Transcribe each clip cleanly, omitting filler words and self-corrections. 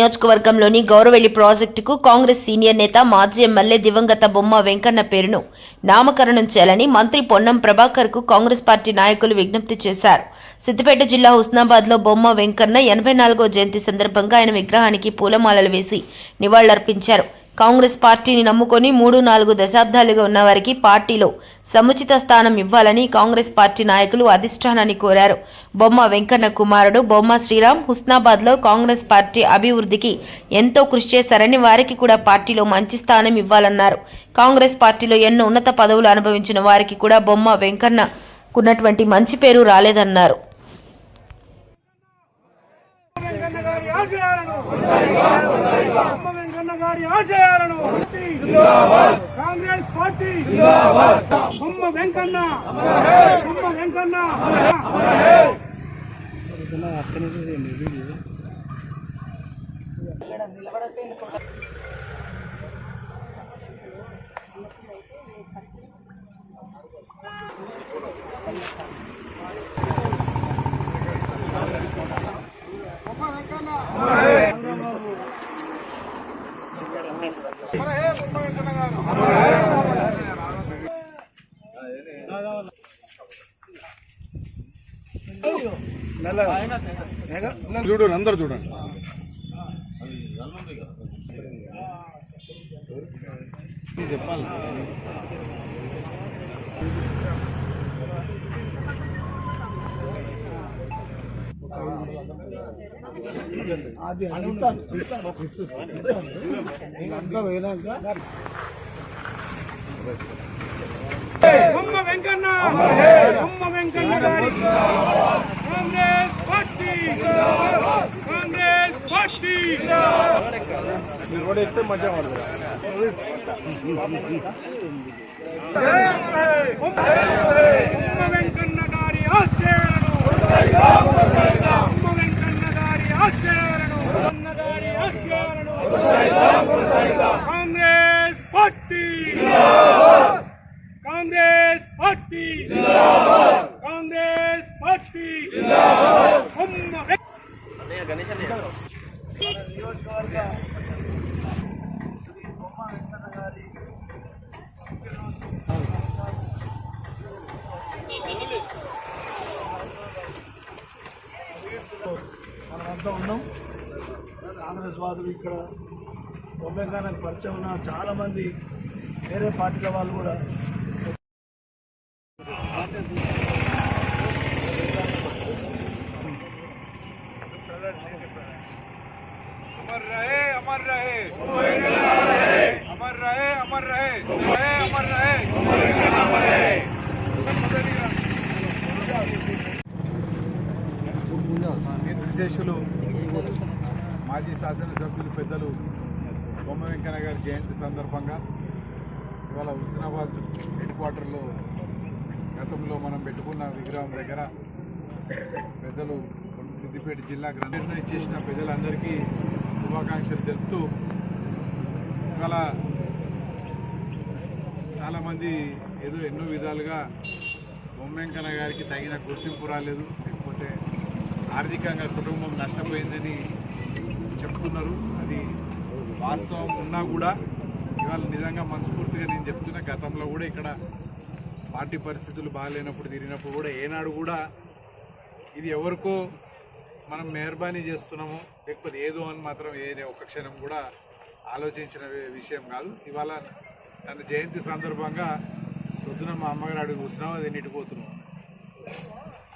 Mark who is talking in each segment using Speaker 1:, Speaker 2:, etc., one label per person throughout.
Speaker 1: నియోజకవర్గంలోని గౌరవెల్లి ప్రాజెక్టుకు కాంగ్రెస్ సీనియర్ నేత మాజీ ఎమ్మెల్యే దివంగత బొమ్మ వెంకన్న పేరును నామకరణం చేయాలని మంత్రి పొన్నం ప్రభాకర్ కు కాంగ్రెస్ పార్టీ నాయకులు విజ్ఞప్తి చేశారు. సిద్దిపేట జిల్లా హుస్నాబాద్ లో బొమ్మ వెంకన్న 84వ జయంతి సందర్భంగా ఆయన విగ్రహానికి పూలమాలలు వేసి నివాళులర్పించారు. కాంగ్రెస్ పార్టీని నమ్ముకొని 3-4 దశాబ్దాలుగా ఉన్న వారికి పార్టీలో సముచిత స్థానం ఇవ్వాలని కాంగ్రెస్ పార్టీ నాయకులు అధిష్టానాన్ని కోరారు. బొమ్మ వెంకన్న కుమారుడు బొమ్మ శ్రీరామ్ హుస్నాబాద్ లో కాంగ్రెస్ పార్టీ అభివృద్ధికి ఎంతో కృషి చేశారని వారికి కూడా పార్టీలో మంచి స్థానం ఇవ్వాలన్నారు. కాంగ్రెస్ పార్టీలో ఎన్నో ఉన్నత పదవులు అనుభవించిన వారికి కూడా బొమ్మ వెంకన్నకున్నటువంటి మంచి పేరు రాలేదన్నారు.
Speaker 2: కాంగ్రెస్ పార్టీ బొమ్మ వెంకన్న బొమ్మ వెంకన్న
Speaker 3: చూడండి, అందరు చూడండి. చెప్పాలి అది అంతా పోయినాక
Speaker 2: బొమ్మ వెంకన్న బొమ్మ వెంకన్న గారి కాంగ్రెస్ పార్టీ కాంగ్రెస్ పార్టీ
Speaker 3: మీరు కూడా ఎత్తే మధ్య పడుతుంది.
Speaker 2: బొమ్మ వెంకన్న గారి ఆశయాలను బొమ్మ వెంకన్న గారి ఆశయాలను గారి ఆశయాలను Congress party Congress party Congress party
Speaker 4: మనమంతా ఉన్నాం. కాంగ్రెస్ వాదులు ఇక్కడ బొమ్మెగానికి పరిచయం ఉన్న చాలామంది వేరే పార్టీల వాళ్ళు కూడా
Speaker 3: अमर रहे अमर रहे अमर रहे अमर रहे अमर रहे నిర్దేశకులు మాజీ శాసనసభ్యులు పెద్దలు బొమ్మ వెంకన్న గారి జయంతి సందర్భంగా ఇవాళ హుస్నాబాద్ హెడ్ క్వార్టర్లో గతంలో మనం పెట్టుకున్న విగ్రహం దగ్గర పెద్దలు సిద్దిపేట జిల్లా నిర్ణయం చేసిన ప్రజలందరికీ శుభాకాంక్షలు తెలుపుతూ ఇవాళ చాలామంది ఎన్నో విధాలుగా బొమ్మ వెంకన్న గారికి తగిన గుర్తింపు రాలేదు, లేకపోతే ఆర్థికంగా కుటుంబం నష్టపోయిందని చెప్తున్నారు. అది వాస్తవం ఉన్నా కూడా ఇవాళ నిజంగా మనస్ఫూర్తిగా నేను చెప్తున్నా, గతంలో కూడా ఇక్కడ పార్టీ పరిస్థితులు బాగాలేనప్పుడు తిరిగినప్పుడు కూడా ఏనాడు కూడా ఇది ఎవరికో మనం మెహర్బానీ చేస్తున్నాము లేకపోతే ఏదో అని మాత్రం ఒక్క క్షణం కూడా ఆలోచించిన విషయం కాదు. ఇవాళ తన జయంతి సందర్భంగా పొద్దున మా అమ్మగారు అడుగు కూర్చున్నాం, అది నెట్టిపోతున్నాం.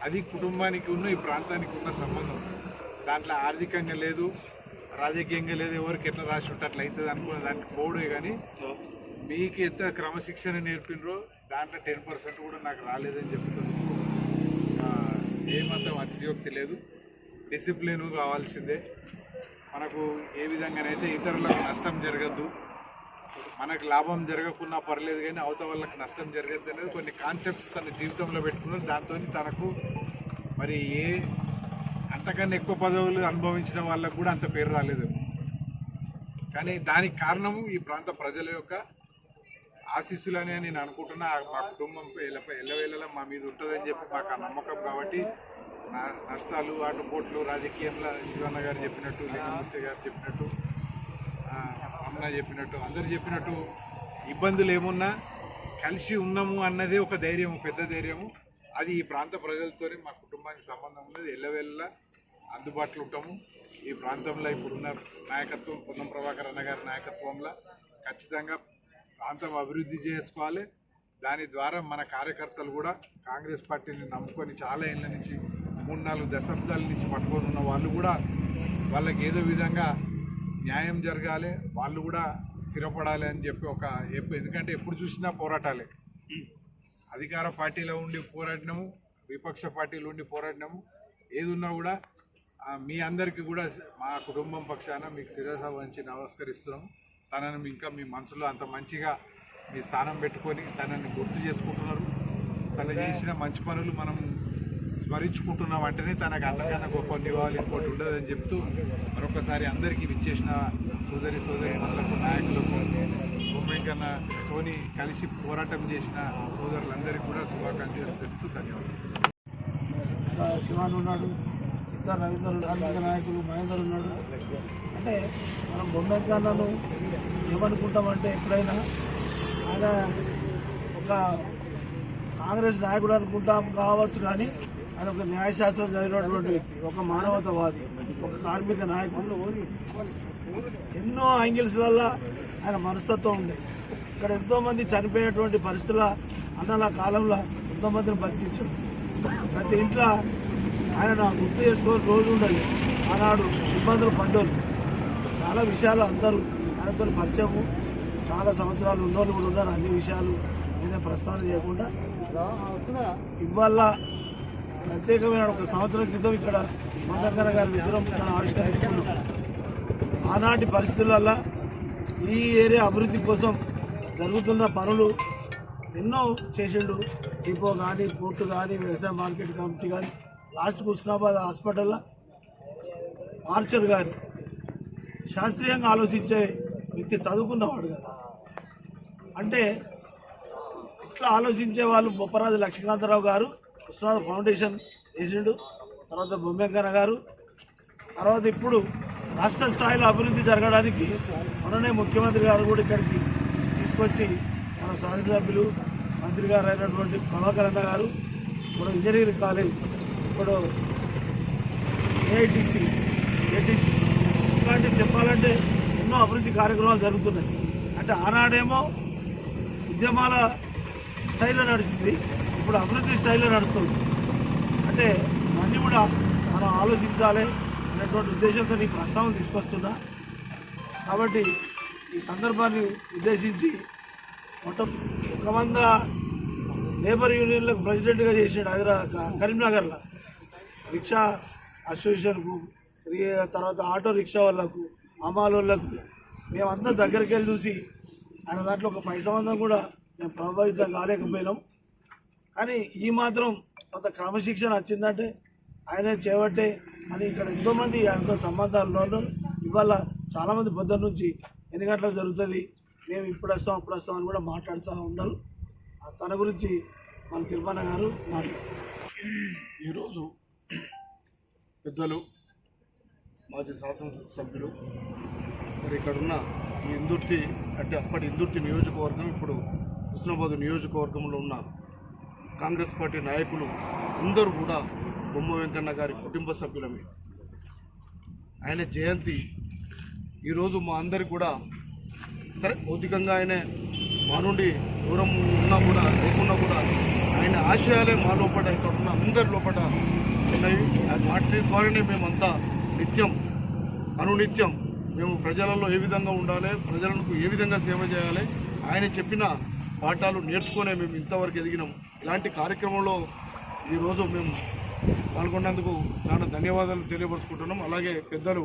Speaker 3: అది కుటుంబానికి ఉన్న ఈ ప్రాంతానికి ఉన్న సంబంధం. దాంట్లో ఆర్థికంగా లేదు, రాజకీయంగా లేదు, ఎవరికి ఎట్లా రాసి ఉంటే అట్లా అవుతుంది అనుకునే దానికి పోవడే. కానీ మీకు ఎంత క్రమశిక్షణ నేర్పినరో దాంట్లో 10% కూడా నాకు రాలేదని చెప్తున్నారు. ఏమాత్రం అతిశయోక్తి లేదు, డిసిప్లిన్ కావాల్సిందే. మనకు ఏ విధంగానైతే ఇతరులకు నష్టం జరగద్దు, మనకు లాభం జరగకున్నా పర్లేదు కానీ అవతల వాళ్ళకి నష్టం జరగద్దు అనేది కొన్ని కాన్సెప్ట్స్ తన జీవితంలో పెట్టుకున్నారు. దాంతో తనకు మరి అంతకన్నా ఎక్కువ పదవులు అనుభవించిన వాళ్ళకు కూడా అంత పేరు రాలేదు. కానీ దానికి కారణం ఈ ప్రాంత ప్రజల యొక్క ఆశీస్సులనే నేను అనుకుంటున్నా. మా కుటుంబం ఎల్లవేళలా మా మీద ఉంటుందని చెప్పి మాకు ఆ నమ్మకం. కాబట్టి నష్టాలు ఆటుపోట్లు రాజకీయంలో శివన్న గారు చెప్పినట్టు లింగమూర్తి గారు చెప్పినట్టు అమ్మ చెప్పినట్టు అందరు చెప్పినట్టు ఇబ్బందులు ఏమున్నా కలిసి ఉన్నాము అన్నదే ఒక ధైర్యం, పెద్ద ధైర్యము. అది ఈ ప్రాంత ప్రజలతోనే మా కుటుంబానికి సంబంధం ఉన్నది. ఎల్లవెల్లా అందుబాటులో ఉంటాము. ఈ ప్రాంతంలో ఇప్పుడున్న నాయకత్వం పొన్నం ప్రభాకర్ అన్న గారి నాయకత్వంలో ఖచ్చితంగా ప్రాంతం అభివృద్ధి చేసుకోవాలి. దాని ద్వారా మన కార్యకర్తలు కూడా కాంగ్రెస్ పార్టీని నమ్ముకొని చాలా ఏళ్ళ నుంచి 3-4 దశాబ్దాల నుంచి పట్టుకొని ఉన్న వాళ్ళు కూడా వాళ్ళకి ఏదో విధంగా న్యాయం జరగాలి, వాళ్ళు కూడా స్థిరపడాలి అని చెప్పి ఎందుకంటే ఎప్పుడు చూసినా పోరాటాలే. అధికార పార్టీలో ఉండి పోరాడినాము, విపక్ష పార్టీలో ఉండి పోరాడినాము. ఏది ఉన్నా కూడా మీ అందరికీ కూడా మా కుటుంబం పక్షాన మీకు శిరస వంచి నమస్కరిస్తున్నాము. తనని ఇంకా మీ మనసులో అంత మంచిగా మీ స్థానం పెట్టుకొని తనని గుర్తు చేసుకుంటున్నారు. తను చేసిన మంచి పనులు మనం స్మరించుకుంటున్నాం అంటేనే తనకు అంతకన్నా గొప్ప నివాళి ఇంకోటి ఉండదని చెప్తూ మరొకసారి అందరికీ విచ్చేసిన సోదరి మనలకు నాయకులకు వెంకన్నతోని కలిసి పోరాటం చేసిన సోదరులందరికీ కూడా శుభాకాంక్షలు చెప్తూ ధన్యవాదాలు.
Speaker 4: శివాన్ ఉన్నాడు, ఇతర రవీంద్ర రాజకీయ నాయకులు మహేందర్ ఉన్నాడు. అంటే మనం బొమ్మెక్కన్నను ఏమనుకుంటామంటే ఎప్పుడైనా ఆయన ఒక కాంగ్రెస్ నాయకుడు అనుకుంటాం కావచ్చు, కానీ ఆయన ఒక న్యాయశాస్త్రం చదివినటువంటి వ్యక్తి, ఒక మానవతావాది, ఒక కార్మిక నాయకుడు. ఎన్నో యాంగిల్స్లలో ఆయన మనస్తత్వం ఉంది. ఇక్కడ ఎంతోమంది చనిపోయేటువంటి పరిస్థితుల అన్నల కాలంలో ఎంతోమందిని బతికించారు. ప్రతి ఇంట్లో ఆయన గుర్తు చేసుకొని రోజు ఉండదు. ఆనాడు ఇబ్బందులు పడ్డోళ్ళు చాలా విషయాలు అందరూ ఆయనతో పరిచయము, చాలా సంవత్సరాలు ఉన్నోళ్ళు కూడా ఉన్నారు. అన్ని విషయాలు నేనే ప్రస్తావన చేయకుండా ఇవాళ ప్రత్యేకమైన ఒక సంవత్సరం క్రితం ఇక్కడ వెంకన్న గారి విగ్రహం ఆవిష్కరించుకున్నాం. ఆనాటి పరిస్థితులలో ఈ ఏరియా అభివృద్ధి కోసం జరుగుతున్న పనులు ఎన్నో చేసిండు. డిపో కానీ, పోర్టు కానీ, వ్యవసాయ మార్కెట్ కమిటీ కానీ, లాస్ట్ హుస్నాబాద్ హాస్పిటల్లో మార్చర్ గారు శాస్త్రీయంగా ఆలోచించే వ్యక్తి, చదువుకున్నవాడు కదా. అంటే ఇట్లా ఆలోచించే వాళ్ళు బొప్పరాజు లక్ష్మీకాంతరావు గారు హుస్నాబాద్ ఫౌండేషన్ వేసిండు. తర్వాత బొమ్మెక్కన్న గారు, తర్వాత ఇప్పుడు రాష్ట్ర స్థాయిలో అభివృద్ధి జరగడానికి మొన్ననే ముఖ్యమంత్రి గారు కూడా ఇక్కడికి తీసుకొచ్చి మన శాసనసభ్యులు మంత్రి గారు అయినటువంటి ప్రభాకర్ అన్న గారు ఇప్పుడు ఇంజనీరింగ్ కాలేజ్, ఇప్పుడు ఏటీసీ ఇలాంటివి చెప్పాలంటే ఎన్నో అభివృద్ధి కార్యక్రమాలు జరుగుతున్నాయి. అంటే ఆనాడేమో ఉద్యమాల స్టైల్లో నడిచింది, ఇప్పుడు అభివృద్ధి స్టైల్లో నడుస్తుంది. అంటే అన్నీ కూడా మనం ఆలోచించాలి అనేటువంటి ఉద్దేశంతో ఈ ప్రస్తావన తీసుకొస్తున్నా. కాబట్టి ఈ సందర్భాన్ని ఉద్దేశించి మొత్తం 100 లేబర్ యూనియన్లకు ప్రెసిడెంట్గా చేసాడు కరీంనగర్లో. రిక్షా అసోసియేషన్కు, తర్వాత ఆటో రిక్షా వాళ్ళకు, అమ్మాలోళ్ళకు మేమంతా దగ్గరికి వెళ్ళి చూసి ఆయన దాంట్లో ఒక పైసమందం కూడా మేము ప్రభావితం కాలేకపోయినాం. కానీ ఈ మాత్రం కొంత క్రమశిక్షణ వచ్చిందంటే ఆయనే చేపట్టే అని ఇక్కడ ఎంతోమంది ఆయనతో సంబంధాలు ఉన్నారు. ఇవాళ చాలామంది పొద్దున్న నుంచి ఎన్ని గంటలకు జరుగుతుంది, మేము ఇప్పుడు వస్తాం అప్పుడు వస్తాం అని కూడా మాట్లాడుతూ ఉన్నారు. తన గురించి మన తిరుమల గారు మాట్లాడారు.
Speaker 5: ఈరోజు పెద్దలు మాజీ శాసనసభ్యులు మరి ఇక్కడున్న ఈ ఇందుర్తి అంటే అప్పటి ఇందుర్తి నియోజకవర్గం, ఇప్పుడు హుస్నాబాద్ నియోజకవర్గంలో ఉన్న కాంగ్రెస్ పార్టీ నాయకులు అందరూ కూడా బొమ్మ వెంకన్న గారి కుటుంబ సభ్యులమే. ఆయన జయంతి ఈరోజు మా అందరికి కూడా సరే భౌతికంగా ఆయన మా నుండి దూరం ఉన్నా కూడా లేకున్నా కూడా ఆయన ఆశయాలే మా లోపల ఇక్కడ ఉన్న అందరి లోపల ఉన్నాయి. వాటి ద్వారానే మేమంతా నిత్యం అనునిత్యం మేము ప్రజలలో ఏ విధంగా ఉండాలి, ప్రజలకు ఏ విధంగా సేవ చేయాలి, ఆయన చెప్పిన పాఠాలు నేర్చుకునే మేము ఇంతవరకు ఎదిగినాం. ఇలాంటి కార్యక్రమంలో ఈరోజు మేము పాల్గొన్నందుకు చాలా ధన్యవాదాలు తెలియపరుచుకుంటున్నాం. అలాగే పెద్దలు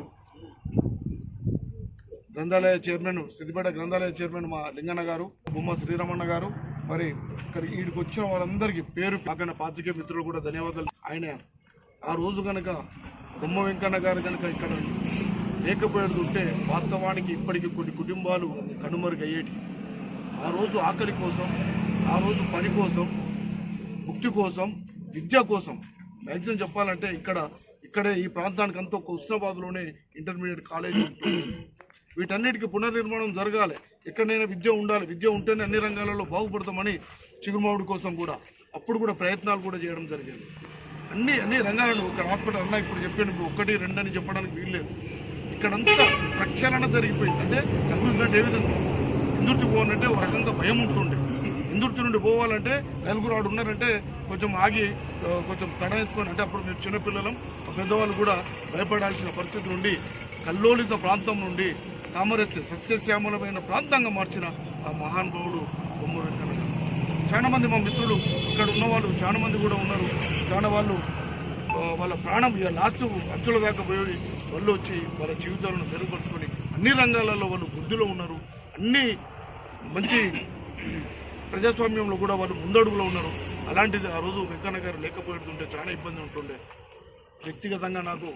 Speaker 5: గ్రంథాలయ చైర్మన్, సిద్దిపేట గ్రంథాలయ చైర్మన్ మా లింగన్న గారు, బొమ్మ శ్రీరామన్న గారు, మరి ఇక్కడ వీడికి వచ్చిన వాళ్ళందరికీ పేరు పక్కన పాత్రికేయ మిత్రులు కూడా ధన్యవాదాలు. ఆయన ఆ రోజు కనుక బొమ్మ వెంకన్న గారు కనుక ఇక్కడ లేకపోయేటుంటే వాస్తవానికి ఇప్పటికీ కొన్ని కుటుంబాలు కనుమరుగయ్యేటి. ఆ రోజు ఆకలి కోసం, ఆ రోజు పని కోసం, ముక్తి కోసం, విద్య కోసం మ్యాక్సిమం చెప్పాలంటే ఇక్కడే ఈ ప్రాంతానికి అంతా ఒక హుస్నాబాద్లోనే ఇంటర్మీడియట్ కాలేజీ ఉంటుంది. వీటన్నిటికీ పునర్నిర్మాణం జరగాలి. ఎక్కడైనా విద్య ఉండాలి. విద్య ఉంటేనే అన్ని రంగాలలో బాగుపడతామని చిగురుమావిడి కోసం కూడా అప్పుడు కూడా ప్రయత్నాలు కూడా చేయడం జరిగింది. అన్ని రంగాలను ఒక హాస్పిటల్ అన్న ఇప్పుడు చెప్పాను, ఇప్పుడు 1, 2 అని చెప్పడానికి వీల్లేదు. ఇక్కడంతా ప్రక్షాళన జరిగిపోయింది. అంటే అభివృద్ధి ఏ విధంగా ఇందుర్తి పోవాలంటే ఒక రకంగా భయం ఉంటుండే. ఇందుర్తి నుండి పోవాలంటే నలుగురు ఆడు ఉన్నారంటే కొంచెం ఆగి కొంచెం తడెత్తుకొని, అంటే అప్పుడు మీరు చిన్నపిల్లలం పెద్దవాళ్ళు కూడా భయపడాల్సిన పరిస్థితి నుండి కల్లోలిత ప్రాంతం నుండి సామరస్య సస్యశ్యామలమైన ప్రాంతంగా మార్చిన ఆ మహానుభావుడు బొమ్మ వెంకన్న. చాలా మంది మా మిత్రులు ఇక్కడ ఉన్నవాళ్ళు చాలా మంది కూడా ఉన్నారు. చాలా వాళ్ళు వాళ్ళ ప్రాణం లాస్ట్ అంచుల దాకా పోయి వాళ్ళు వచ్చి వాళ్ళ జీవితాలను మెరుగుపరుచుకొని అన్ని రంగాలలో వాళ్ళు వృద్ధిలో ఉన్నారు. అన్ని మంచి ప్రజాస్వామ్యంలో కూడా వాళ్ళు ముందడుగులో ఉన్నారు. అలాంటిది ఆ రోజు వెంకన్న గారు లేకపోతుంటే చాలా ఇబ్బంది ఉంటుండే. వ్యక్తిగతంగా నాకు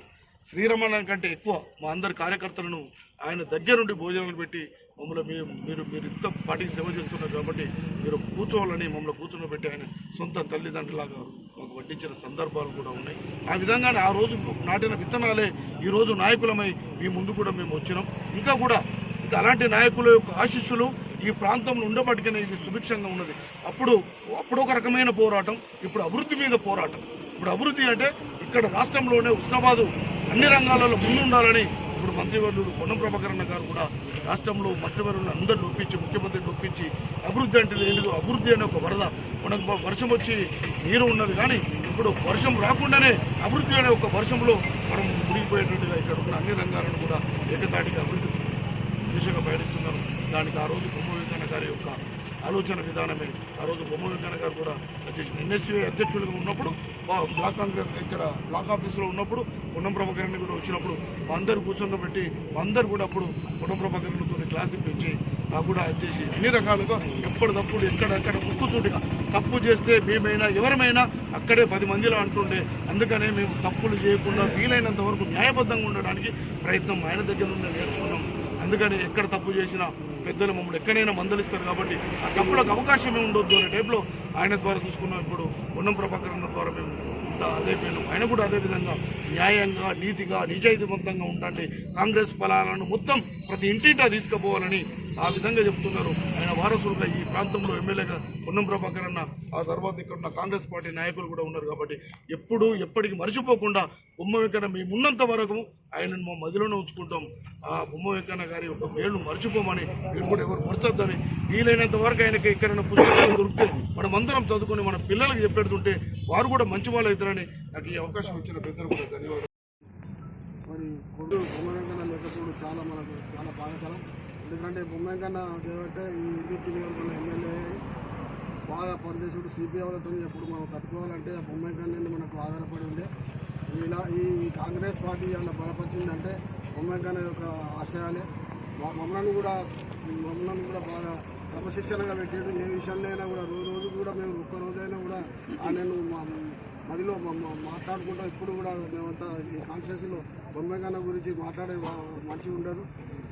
Speaker 5: శ్రీరమణ కంటే ఎక్కువ మా అందరి కార్యకర్తలను ఆయన దగ్గరుండి భోజనాలు పెట్టి మమ్మల్ని మీరు ఇంత పార్టీకి సేవ చేస్తున్నారు కాబట్టి మీరు కూర్చోవాలని మమ్మల్ని కూర్చోబెట్టి ఆయన సొంత తల్లిదండ్రులాగా మాకు వడ్డించిన సందర్భాలు కూడా ఉన్నాయి. ఆ విధంగానే ఆ రోజు నాటిన విత్తనాలే ఈరోజు నాయకులమై మీ ముందు కూడా మేము వచ్చినాం. ఇంకా అలాంటి నాయకుల యొక్క ఆశీస్సులు ఈ ప్రాంతంలో ఉండబట్టికనే ఇది సుభిక్షంగా ఉన్నది. అప్పుడు ఒక రకమైన పోరాటం, ఇప్పుడు అభివృద్ధి మీద పోరాటం. ఇప్పుడు అభివృద్ధి అంటే ఇక్కడ రాష్ట్రంలోనే హుస్నాబాదు అన్ని రంగాలలో ముందుండాలని ఇప్పుడు మంత్రివర్యులు పొన్నం ప్రభాకర్ గారు కూడా రాష్ట్రంలో మంత్రివర్యులను అందరిని ఒప్పించి ముఖ్యమంత్రిని ఒప్పించి అభివృద్ధి అంటే ఏంటిదో, అభివృద్ధి అనే ఒక వరద. మనకు వర్షం వచ్చి నీరు ఉన్నది కానీ ఇప్పుడు వర్షం రాకుండానే అభివృద్ధి అనే ఒక వర్షంలో మనం మునిగిపోయేటట్టుగా ఇక్కడ ఉన్న అన్ని రంగాలను కూడా ఏకతాటిగా అభివృద్ధి దిశగా పయనిస్తున్నారు. దానికి ఆ రోజు బొమ్మ వెంకన్న గారి యొక్క ఆలోచన విధానమే. ఆ రోజు బొమ్మ వెంకన్న గారు కూడా వచ్చేసి ఎన్ఎస్సీ అధ్యక్షులుగా ఉన్నప్పుడు బ్లాక్ కాంగ్రెస్ ఇక్కడ బ్లాక్ ఆఫీసులో ఉన్నప్పుడు పొన్నం ప్రభాకర్ని కూడా వచ్చినప్పుడు మా అందరు కూర్చొని మా అందరు కూడా అప్పుడు పొన్నం ప్రభాకర్తో క్లాస్ ఇప్పించి నాకు కూడా వచ్చేసి అన్ని రకాలుగా ఎప్పటికప్పుడు ఎక్కడెక్కడ ముక్కుచూటిగా తప్పు చేస్తే మేమైనా ఎవరమైనా అక్కడే 10 మందిలో అంటుండే. అందుకనే మేము తప్పులు చేయకుండా వీలైనంత వరకు న్యాయబద్ధంగా ఉండడానికి ప్రయత్నం ఆయన దగ్గర నుండి నేర్చుకున్నాం. అందుకని ఎక్కడ తప్పు చేసినా పెద్దలు మమ్మల్ని ఎక్కడైనా మందలిస్తారు కాబట్టి ఆ తప్పులకు అవకాశమే ఉండొద్దు అనే టైప్లో ఆయన ద్వారా చూసుకున్నాం. ఇప్పుడు పొన్నం ప్రభాకర్ ద్వారా మేము అదైపోయినాం. ఆయన కూడా అదేవిధంగా న్యాయంగా నీతిగా నిజాయితీవంతంగా ఉండండి, కాంగ్రెస్ ఫలాలను మొత్తం ప్రతి ఇంటింటా తీసుకుపోవాలని ఆ విధంగా చెప్తున్నారు. ఆయన వారసులుగా ఈ ప్రాంతంలో ఎమ్మెల్యేగా పొన్నం ప్రభాకర్ అన్న, ఆ తర్వాత ఇక్కడ ఉన్న కాంగ్రెస్ పార్టీ నాయకులు కూడా ఉన్నారు కాబట్టి ఎప్పటికీ మర్చిపోకుండా బొమ్మ వెంకన్న మేము ఉన్నంత వరకు ఆయనను మా మదిలోనే ఉంచుకుంటాం. ఆ బొమ్మ వెంకన్న గారి యొక్క మేలును మర్చిపోమని మీరు కూడా ఎవరు మర్చొద్దని, వీలైనంత వరకు ఆయనకి ఎక్కడైనా పుస్తకాలు దొరికితే మనం అందరం చదువుకొని మన పిల్లలకు చెప్పెడుతుంటే వారు కూడా మంచి వాళ్ళు అవుతారని నాకు ఈ అవకాశం ఇచ్చిన పెద్దలు కూడా ధన్యవాదాలు.
Speaker 4: మరి బొమ్మ వెంకన్న లేకపోవడం మనకు చాలా బాధాకరం. ఎందుకంటే బొమ్మ వెంకన్న చేయబట్టే ఈ ఇందుర్తి నియోజకవర్గం ఎమ్మెల్యే బాగా పనిచేసాడు. సిపిఐ వాళ్ళతో ఎప్పుడు మనం తట్టుకోవాలంటే ఆ బొమ్మ వెంకన్న మనకు ఆధారపడి ఉండే. ఈ కాంగ్రెస్ పార్టీ అలా బలపరిచిందంటే బొమ్మ వెంకన్న యొక్క ఆశయాలే. మమ్మల్ని కూడా బాగా క్రమశిక్షణగా పెట్టాడు. ఏ విషయంలో అయినా కూడా రోజు కూడా మేము ఒక్కరోజైనా కూడా నేను మదిలో మాట్లాడుకుంటా. ఇప్పుడు కూడా మేమంతా ఈ కాన్స్టిట్యూన్సీలో బొమ్మ వెంకన్న గురించి మాట్లాడే మనిషి ఉంటారు.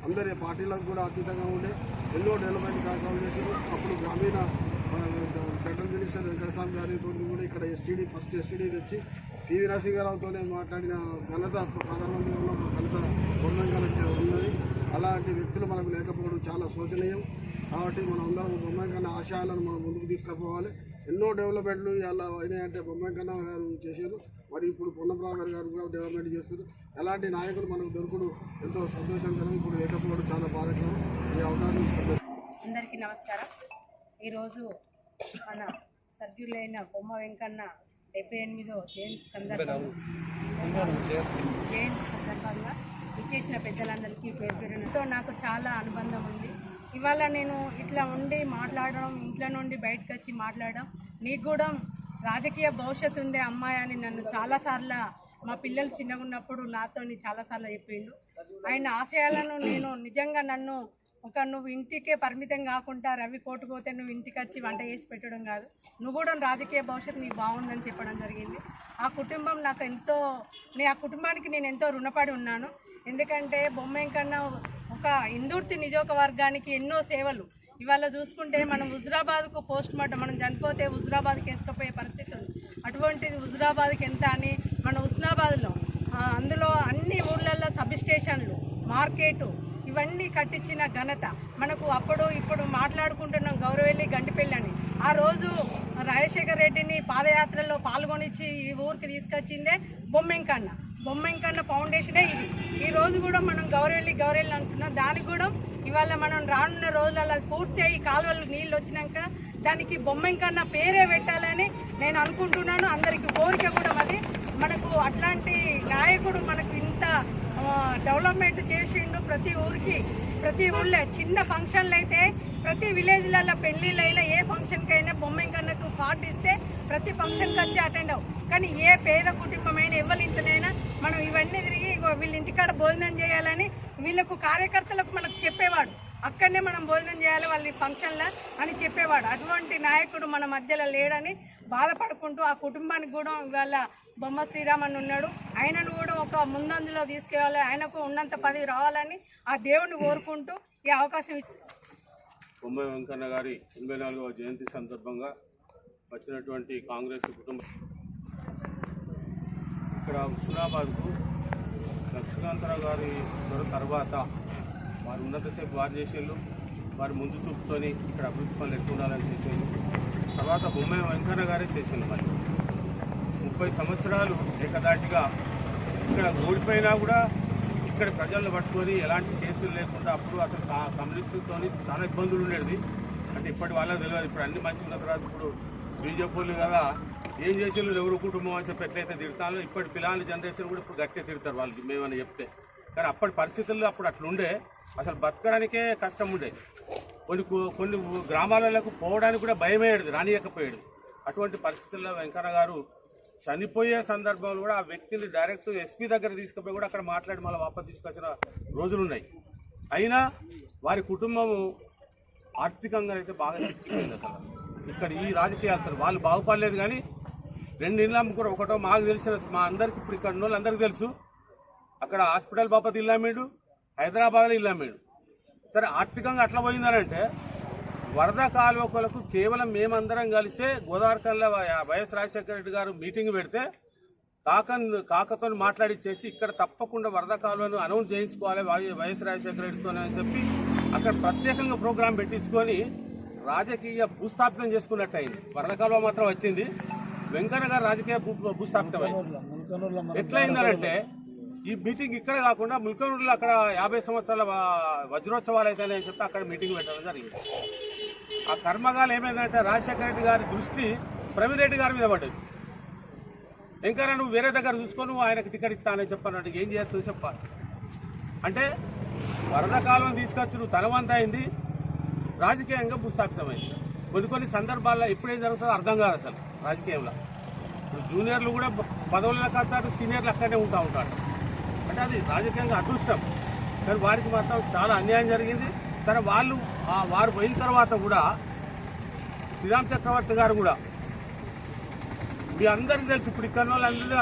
Speaker 4: అందరి పార్టీలకు కూడా అతీతంగా ఉండే ఎన్నో డెవలప్మెంట్ కార్యక్రమాలు చేశారు. అప్పుడు గ్రామీణ సెంట్రల్ మినిస్టర్ వెంకటస్వామి గారితో కూడా ఇక్కడ ఫస్ట్ ఎస్టీడీ తెచ్చి పివి నరసింహారావుతోనే మాట్లాడిన ఘనత ప్రధానమంత్రి ఉన్నప్పుడు ఘనత బొమ్మ వెంకన్న ఉన్నది. అలాంటి వ్యక్తులు మనకు లేకపోవడం చాలా శోచనీయం. కాబట్టి మనం అందరం బొమ్మ వెంకన్న ఆశయాలను మనం ముందుకు తీసుకుపోవాలి. ఎన్నో డెవలప్మెంట్లు ఇలా అయినాయంటే బొమ్మ వెంకన్న గారు చేశారు. మరి ఇప్పుడు పొన్నం ప్రభాకర్ గారు కూడా డెవలప్మెంట్ చేస్తారు. ఎలాంటి నాయకులు మనకు దొరుకుడు ఎంతో సంతోషకరం. ఇప్పుడు లేకపోవడం చాలా బాధాకరం. ఈ అవకాశం
Speaker 6: అందరికీ నమస్కారం. ఈరోజు మన సభ్యులైన బొమ్మ వెంకన్న 78వ జయంతి సందర్భంగా విచ్చేసిన పెద్దలందరికీ పేరుతో నాకు చాలా అనుబంధం ఉంది. ఇవాళ నేను ఇట్లా ఉండి మాట్లాడడం, ఇంట్లో నుండి బయటకు వచ్చి మాట్లాడడం, నీకు కూడా రాజకీయ భవిష్యత్తు ఉందే అమ్మాయి అని నన్ను చాలాసార్లు మా పిల్లలు చిన్నగా ఉన్నప్పుడు నాతో చాలాసార్లు చెప్పిండు. ఆయన ఆశయాలను నేను నిజంగా నువ్వు ఇంటికే పరిమితం కాకుండా రవి కోటుకోతే నువ్వు ఇంటికి వచ్చి వంట చేసి పెట్టడం కాదు, నువ్వు కూడా రాజకీయ భవిష్యత్తు నీకు బాగుందని చెప్పడం జరిగింది. ఆ కుటుంబానికి నేను ఎంతో రుణపడి ఉన్నాను. ఎందుకంటే బొమ్మ వెంకన్న ఒక ఇందుర్తి నియోజకవర్గానికి ఎన్నో సేవలు. ఇవాళ చూసుకుంటే మనం హుజురాబాద్కు పోస్ట్ మార్టం మనం చనిపోతే హుజురాబాద్కి వేసుకుపోయే పరిస్థితి ఉంది. అటువంటిది హుజురాబాద్కి ఎంత అని మన హుస్నాబాద్లో అందులో అన్ని ఊర్లలో సబ్ స్టేషన్లు మార్కెట్ ఇవన్నీ కట్టించిన ఘనత మనకు. అప్పుడు ఇప్పుడు మాట్లాడుకుంటున్నాం గౌరవెల్లి గంటిపల్లి అని. ఆ రోజు రాజశేఖర రెడ్డిని పాదయాత్రలో పాల్గొనిచ్చి ఈ ఊరికి తీసుకొచ్చిందే బొమ్మెంకన్న ఫౌండేషనే ఇది. ఈ రోజు కూడా మనం గౌరవెల్లి అంటున్నాం. దానికి కూడా ఇవాళ మనం రానున్న రోజులలో పూర్తి అయ్యి కాలువలు నీళ్ళు వచ్చినాక దానికి బొమ్మెంకన్న పేరే పెట్టాలని నేను అనుకుంటున్నాను. అందరికీ కోరిక కూడా అది. మనకు అట్లాంటి నాయకుడు మనకు ఇంత డెవలప్మెంట్ చేసిండు. ప్రతి ఊళ్ళో చిన్న ఫంక్షన్లు అయితే ప్రతి విలేజ్లలో పెళ్ళిళ్ళైనా ఏ ఫంక్షన్కి అయినా బొమ్మెంకన్నకు కార్డు ఇస్తే ప్రతి ఫంక్షన్కి వచ్చి అటెండ్ అవ్వు. కానీ ఏ పేద కుటుంబమైనా ఎవరింతనైనా మనం ఇవన్నీ తిరిగి వీళ్ళ ఇంటికాడ భోజనం చేయాలని వీళ్ళకు కార్యకర్తలకు మనకు చెప్పేవాడు. అక్కడనే మనం భోజనం చేయాలి వాళ్ళ ఫంక్షన్లో అని చెప్పేవాడు. అటువంటి నాయకుడు మన మధ్యలో లేడని బాధపడుకుంటూ ఆ కుటుంబానికి కూడా ఇవాళ బొమ్మ శ్రీరామన్ ఉన్నాడు. ఆయనను కూడా ఒక ముందంజలో తీసుకెళ్ళాలి, ఆయనకు ఉన్నంత పదవి రావాలని ఆ దేవుని కోరుకుంటూ ఈ అవకాశం
Speaker 7: బొమ్మ వెంకన్న గారి 84వ జయంతి సందర్భంగా వచ్చినటువంటి కాంగ్రెస్ కుటుంబం ఇక్కడ హుస్నాబాద్కు లక్ష్మీకాంతరావు గారి తర్వాత వారు ఉన్నంతసేపు వారు చేసేళ్ళు, వారి ముందు చూపుతోని ఇక్కడ అభివృద్ధి పనులు ఎక్కువ ఉండాలని చేసేళ్ళు. తర్వాత బొమ్మ వెంకన్న గారే చేసింది. మళ్ళీ 30 సంవత్సరాలు ఏకదాటిగా ఇక్కడ ఓడిపోయినా కూడా ఇక్కడ ప్రజలను పట్టుకొని ఎలాంటి కేసులు లేకుండా అప్పుడు అసలు కమ్యూనిస్టులతో చాలా ఇబ్బందులు ఉండేది. అంటే ఇప్పటి వాళ్ళకి తెలియదు. ఇప్పుడు అన్ని మంచి ఉన్న తర్వాత ఇప్పుడు బీజేపీలు కదా ఏం చేసేళ్ళు ఎవరు కుటుంబం అని చెప్పి ఎట్లయితే తిడతారో ఇప్పటి పిల్లల జనరేషన్ కూడా ఇప్పుడు గట్టిగా తిడతారు వాళ్ళకి మేమని చెప్తే. కానీ అప్పటి పరిస్థితుల్లో అప్పుడు అట్లుండే అసలు బతకడానికే కష్టం ఉండే. కొన్ని గ్రామాలకు పోవడానికి కూడా భయమయ్యేది, రానియకపోయాడు. అటువంటి పరిస్థితుల్లో వెంకన్న గారు చనిపోయే సందర్భంలో కూడా ఆ వ్యక్తిని డైరెక్ట్ ఎస్పీ దగ్గర తీసుకుపోయి కూడా అక్కడ మాట్లాడి మళ్ళీ వాపసు తీసుకొచ్చిన రోజులు ఉన్నాయి. అయినా వారి కుటుంబము ఆర్థికంగా అయితే బాగా చిక్కిపోయింది. అసలు ఇక్కడ ఈ రాజకీయాలు వాళ్ళు బాగుపడలేదు. కానీ 2 ఇళ్ళు అమ్ముకోవడం ఒకటో మాకు తెలిసిన మా అందరికి ఇప్పుడు ఇక్కడ ఉన్న వాళ్ళందరికీ తెలుసు. అక్కడ హాస్పిటల్ బాపతి ఇల్లు అమ్మాడు, హైదరాబాద్లో ఇల్లు అమ్మాడు. సరే ఆర్థికంగా అట్లా పోయిందనంటే వరద కాలువకులకు కేవలం మేమందరం కలిసే గోదావరికల్లో వైఎస్ రాజశేఖర రెడ్డి గారు మీటింగ్ పెడితే కాకతో మాట్లాడిచ్చేసి ఇక్కడ తప్పకుండా వరద కాలువను అనౌన్స్ చేయించుకోవాలి వైఎస్ రాజశేఖర రెడ్డితో అని చెప్పి అక్కడ ప్రత్యేకంగా ప్రోగ్రాం పెట్టించుకొని రాజకీయ భూస్థాపితం చేసుకున్నట్టు అయింది. వరద కాలువ మాత్రం వచ్చింది, వెంకన్న గారు రాజకీయ భూస్థాపితం అయింది. ఎట్లయిందనంటే ఈ మీటింగ్ ఇక్కడ కాకుండా ముల్కనూరులో అక్కడ 50 సంవత్సరాల వజ్రోత్సవాలు అవుతాయని చెప్పి అక్కడ మీటింగ్ పెట్టడం జరిగింది. ఆ కర్మగాలు ఏమైందంటే రాజశేఖర రెడ్డి గారి దృష్టి ప్రవీణ్ రెడ్డి గారి మీద పడ్డది. ఇంకా నువ్వు వేరే దగ్గర చూసుకొని నువ్వు ఆయనకు టికెట్ ఇస్తానని చెప్పాను. ఏం చేస్తావు చెప్పాలి అంటే వరద కాలం తీసుకొచ్చి నువ్వు తలవంత అయింది, రాజకీయంగా భూస్థాపితమైంది. కొన్ని సందర్భాల్లో ఎప్పుడేం జరుగుతుందో అర్థం కాదు అసలు రాజకీయంలో. ఇప్పుడు జూనియర్లు కూడా పదవులకు వస్తారు, సీనియర్లు అక్కడనే ఉంటారు. అంటే అది రాజకీయంగా అదృష్టం. కానీ వారికి మాత్రం చాలా అన్యాయం జరిగింది. సరే వారు పోయిన తర్వాత కూడా శ్రీరామ్ చక్రవర్తి గారు కూడా మీ అందరికీ తెలుసు, ఇప్పుడు ఇక్కడ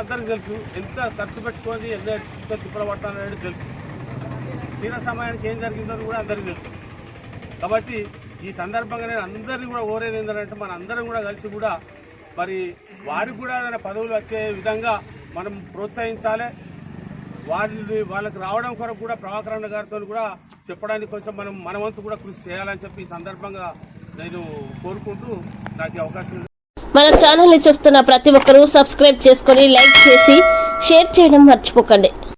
Speaker 7: అందరికీ తెలుసు ఎంత ఖర్చు పెట్టుకొని ఎంత తిప్పలు పడతాననేది తెలుసు. తీర సమయానికి ఏం జరిగిందో కూడా అందరికీ తెలుసు. కాబట్టి ఈ సందర్భంగా నేను అందరినీ కూడా కోరేది ఏంటంటే మన అందరం కూడా కలిసి కూడా మరి వారికి కూడా ఏదైనా పదవులు వచ్చే విధంగా మనం ప్రోత్సహించాలి. వాళ్ళకి రావడం కొరకు కూడా ప్రభాకరణ గారితో కూడా చెప్పడానికి కొంచెం మన వంతు కూడా కృషి చేయాలని చెప్పి ఈ సందర్భంగా నేను కోరుకుంటూ నాకు అవకాశం.
Speaker 8: మన ఛానల్ని చూస్తున్న ప్రతి ఒక్కరూ సబ్స్క్రైబ్ చేసుకొని లైక్ చేసి షేర్ చేయడం మర్చిపోకండి.